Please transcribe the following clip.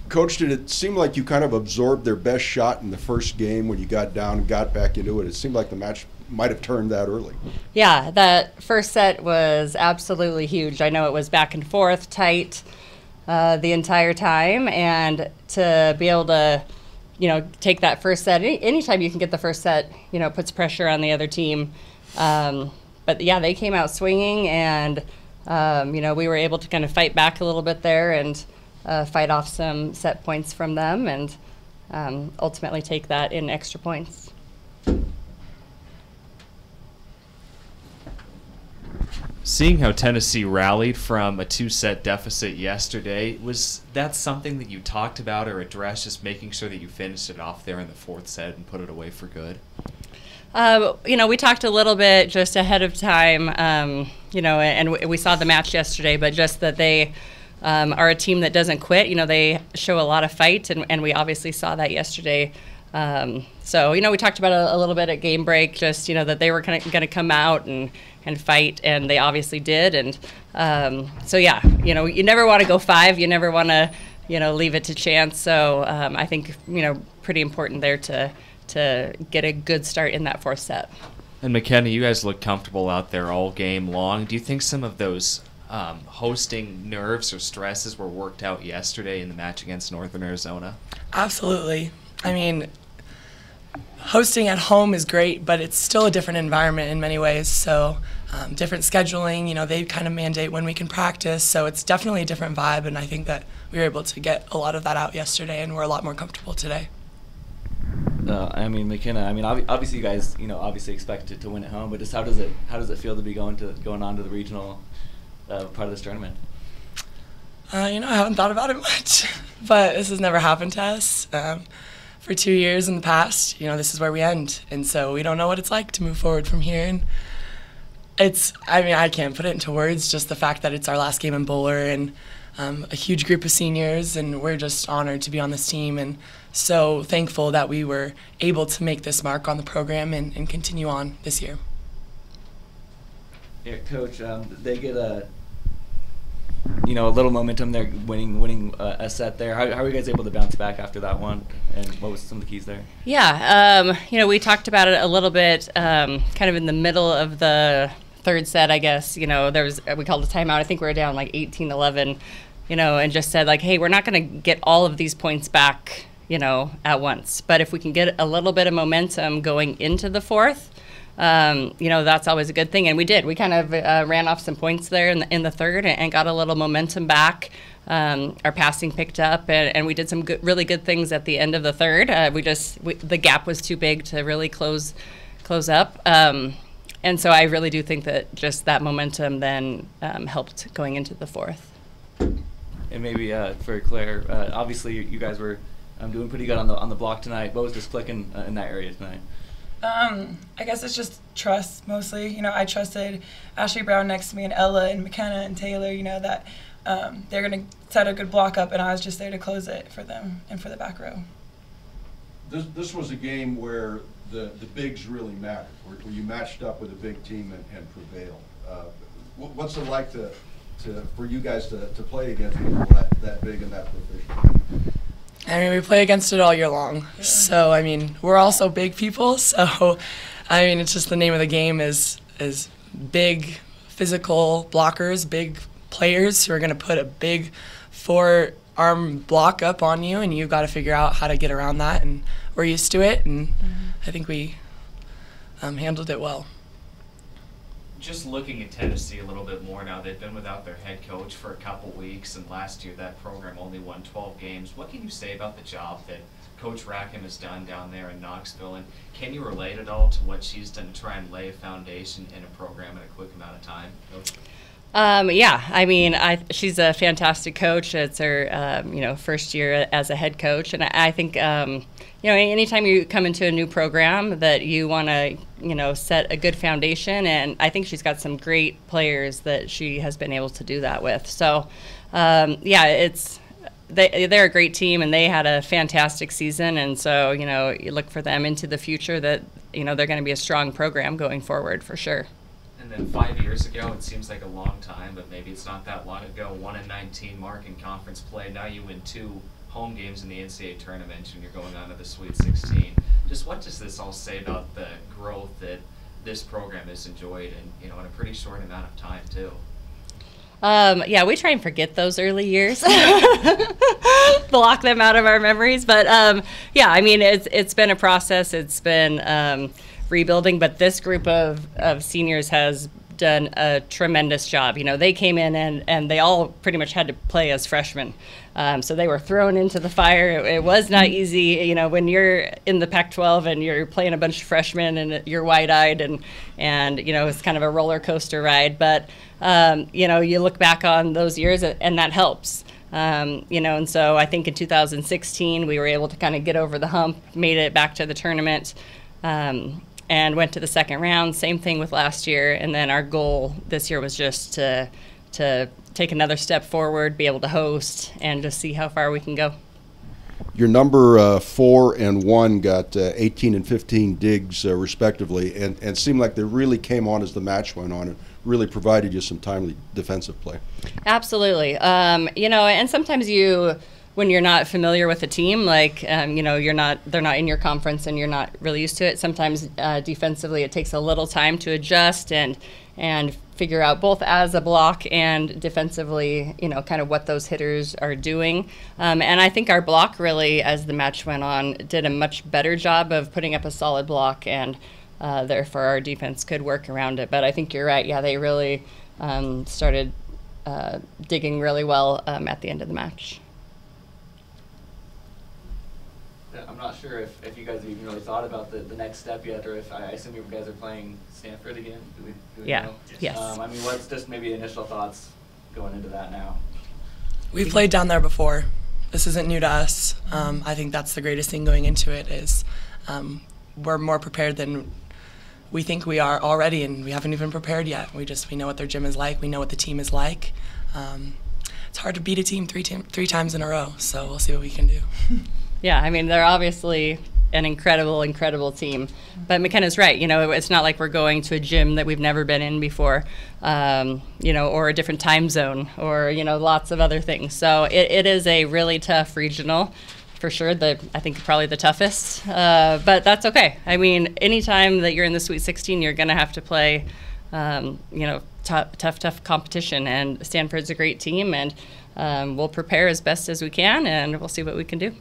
Coach, did it seem like you kind of absorbed their best shot in the first game when you got down and got back into it? It seemed like the match might have turned that early. Yeah, that first set was absolutely huge. I know it was back and forth, tight the entire time, and to be able to, take that first set, anytime you can get the first set, puts pressure on the other team. But yeah, they came out swinging, and we were able to kind of fight back a little bit there and fight off some set points from them, and ultimately take that in extra points. Seeing how Tennessee rallied from a 2-set deficit yesterday, was that something that you talked about or addressed, just making sure that you finished it off there in the 4th set and put it away for good? We talked a little bit just ahead of time, and we saw the match yesterday, but just that they are a team that doesn't quit. They show a lot of fight, and we obviously saw that yesterday. So, we talked about it a little bit at game break, just, that they were going to come out and fight, and they obviously did. And so, yeah, you never want to go 5. You never want to, leave it to chance. So I think, pretty important there to get a good start in that 4th set. And McKenna, you guys look comfortable out there all game long. Do you think some of those hosting nerves or stresses were worked out yesterday in the match against Northern Arizona? Absolutely. I mean, hosting at home is great, but it's still a different environment in many ways. So different scheduling, they kind of mandate when we can practice. So it's definitely a different vibe, and I think that we were able to get a lot of that out yesterday, and we're a lot more comfortable today. McKenna, obviously you guys, obviously expect to win at home, but just how does it feel to be going on to the regional part of this tournament? I haven't thought about it much, but this has never happened to us. For 2 years in the past, this is where we end, and so we don't know what it's like to move forward from here. And I can't put it into words, just the fact that it's our last game in Bowler, and a huge group of seniors, and we're just honored to be on this team, and so thankful that we were able to make this mark on the program and continue on this year. Yeah, Coach, they get a little momentum there, winning a set there. How are you guys able to bounce back after that one, and what was some of the keys there? Yeah, we talked about it a little bit, kind of in the middle of the 3rd set, I guess. We called a timeout. I think we were down like 18-11, and just said like, hey, we're not going to get all of these points back, at once. But if we can get a little bit of momentum going into the 4th, that's always a good thing. And we did. We kind of ran off some points there in the 3rd and got a little momentum back. Our passing picked up, and we did some really good things at the end of the 3rd. The gap was too big to really close up. And so I really do think that just that momentum then helped going into the 4th. And maybe for Claire, obviously you guys were doing pretty good on the block tonight. What was just clicking in that area tonight? I guess it's just trust mostly. I trusted Ashley Brown next to me and Ella and McKenna and Taylor, that they're going to set a good block up, and I was just there to close it for them and for the back row. This was a game where the bigs really mattered, where you matched up with a big team and prevailed. What's it like for you guys to play against people that big and that proficient? We play against it all year long. Yeah. So, we're also big people. So, it's just the name of the game is big physical blockers, big players who are going to put a big 4-arm block up on you, and you've got to figure out how to get around that. And we're used to it, and I think we handled it well. Just looking at Tennessee a little bit more now, they've been without their head coach for a couple weeks, and last year that program only won 12 games. What can you say about the job that Coach Rackham has done down there in Knoxville, and can you relate at all to what she's done to try and lay a foundation in a program in a quick amount of time? Yeah, she's a fantastic coach. It's her, first year as a head coach, and I think, anytime you come into a new program, that you want to, set a good foundation, and I think she's got some great players that she has been able to do that with. So, they're a great team, and they had a fantastic season, and so you look for them into the future that they're going to be a strong program going forward for sure. And then 5 years ago, it seems like a long time, but maybe it's not that long ago, 1-19 mark in conference play. Now you win 2 home games in the NCAA tournament and you're going on to the Sweet 16. Just what does this all say about the growth that this program has enjoyed in a pretty short amount of time too? Yeah, we try and forget those early years, block them out of our memories. But yeah, I mean, it's been a process. It's been rebuilding, but this group of seniors has done a tremendous job. You know, they came in and they all pretty much had to play as freshmen. So they were thrown into the fire. It was not easy, you know, when you're in the Pac-12 and you're playing a bunch of freshmen and you're wide-eyed and you know, it's kind of a roller coaster ride. But, you know, you look back on those years and that helps. You know, and so I think in 2016 we were able to kind of get over the hump, made it back to the tournament, and went to the second round. Same thing with last year. And then our goal this year was just to take another step forward, be able to host, and just see how far we can go. Your number 4 and 1 got 18 and 15 digs respectively, and seemed like they really came on as the match went on and really provided you some timely defensive play. Absolutely. You know, and sometimes when you're not familiar with a team, like, you know, they're not in your conference and you're not really used to it. Sometimes defensively it takes a little time to adjust and figure out both as a block and defensively, you know, kind of what those hitters are doing. And I think our block really, as the match went on, did a much better job of putting up a solid block, and therefore our defense could work around it. But I think you're right. Yeah, they really started digging really well at the end of the match. I'm not sure if you guys have even really thought about the next step yet, or if I assume you guys are playing Stanford again. Do we Yeah. know? Yes. I mean, what's just maybe initial thoughts going into that now? We've played down there before. This isn't new to us. I think that's the greatest thing going into it is we're more prepared than we think we are already, and we haven't even prepared yet. We know what their gym is like. We know what the team is like. It's hard to beat a team three times in a row, so we'll see what we can do. Yeah, I mean, they're obviously an incredible team. But McKenna's right. You know, it's not like we're going to a gym that we've never been in before, you know, or a different time zone, or, you know, lots of other things. So it is a really tough regional, for sure. I think probably the toughest, but that's okay. I mean, anytime that you're in the Sweet 16, you're going to have to play, you know, tough competition. And Stanford's a great team, and we'll prepare as best as we can, and we'll see what we can do.